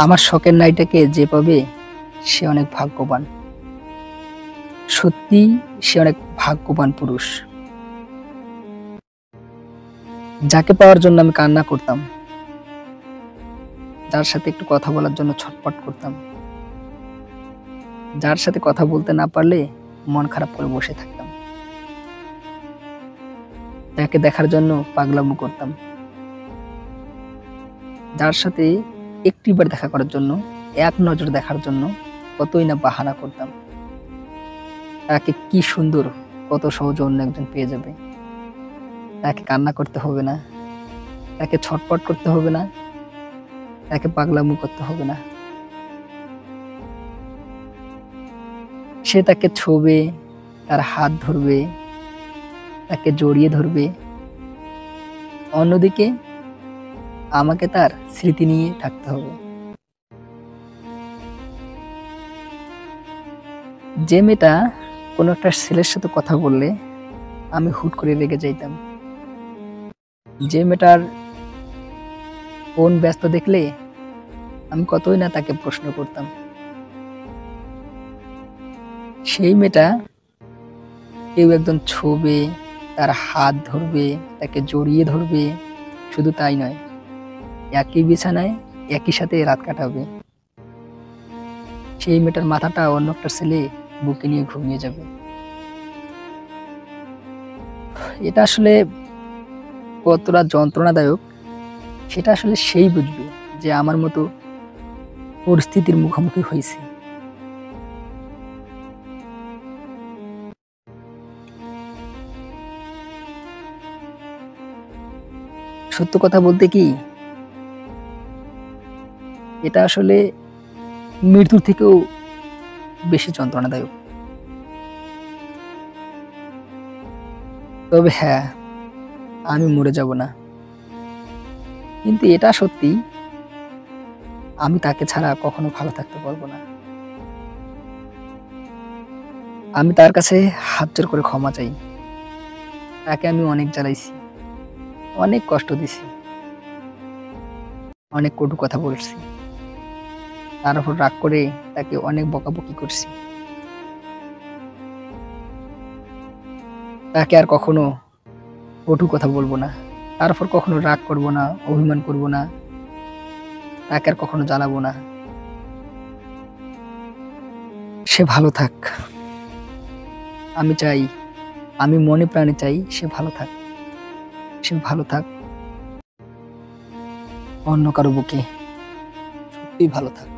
আমার শখের নারীটাকে যে পাবে সে অনেক ভাগ্যবান। সত্যি সে অনেক ভাগ্যবান পুরুষ। যাকে পাওয়ার জন্য আমি কান্না করতাম, যার সাথে একটু কথা বলার জন্য ছটফট করতাম, যার সাথে কথা বলতে না পারলে মন খারাপ করে বসে থাকতাম, তাকে দেখার জন্য পাগলামো করতাম, যার সাথে একটিবার দেখা করার জন্য, এক নজর দেখার জন্য কতই না বাহানা করতাম। তাকে কি সুন্দর, কত সহজে অন্য একজন পেয়ে যাবে। তাকে কান্না করতে হবে না, তাকে ছটফট করতে হবে না, তাকে পাগলামো করতে হবে না। সে তাকে ছোবে, তার হাত ধরবে, তাকে জড়িয়ে ধরবে। অন্যদিকে আমাকে তার স্মৃতি নিয়ে থাকতে হবে। যে মেয়েটা কোনো একটা ছেলের সাথে কথা বললে আমি হুট করে রেগে যাইতাম, যে মেয়েটার ফোন ব্যস্ত দেখলে আমি কতই না তাকে প্রশ্ন করতাম, সেই মেয়েটা কেউ একজন ছোবে, তার হাত ধরবে, তাকে জড়িয়ে ধরবে। শুধু তাই নয়, একই বিছানায় একই সাথে রাত কাটাবে। সেই মেয়েটার মাথাটা অন্য একটা ছেলে বুকে নিয়ে ঘুমিয়ে যাবে। এটা আসলে কতটা যন্ত্রণাদায়ক সেটা আসলে সেই বুঝবে যে আমার মতো পরিস্থিতির মুখোমুখি হয়েছে। সত্য কথা বলতে কি, এটা আসলে মৃত্যুর থেকেও বেশি যন্ত্রণাদায়ক। তবে হ্যাঁ, আমি মরে যাব না, কিন্তু এটা সত্যি আমি তাকে ছাড়া কখনো ভালো থাকতে পারবো না। আমি তার কাছে হাত জোর করে ক্ষমা চাই। তাকে আমি অনেক জ্বালাইছি, অনেক কষ্ট দিছি, অনেক কটু কথা বলছি, তার উপর রাগ করে তাকে অনেক বকাবকি করছি। তাকে আর কখনো কটু কথা বলবো না, তার উপর কখনো রাগ করব না, অভিমান করব না, তাকে আর কখনো জ্বালাবো না। সে ভালো থাক। আমি চাই, আমি মনে প্রাণে চাই সে ভালো থাক। সে ভালো থাক অন্য কারো বুকে, সত্যিই ভালো থাক।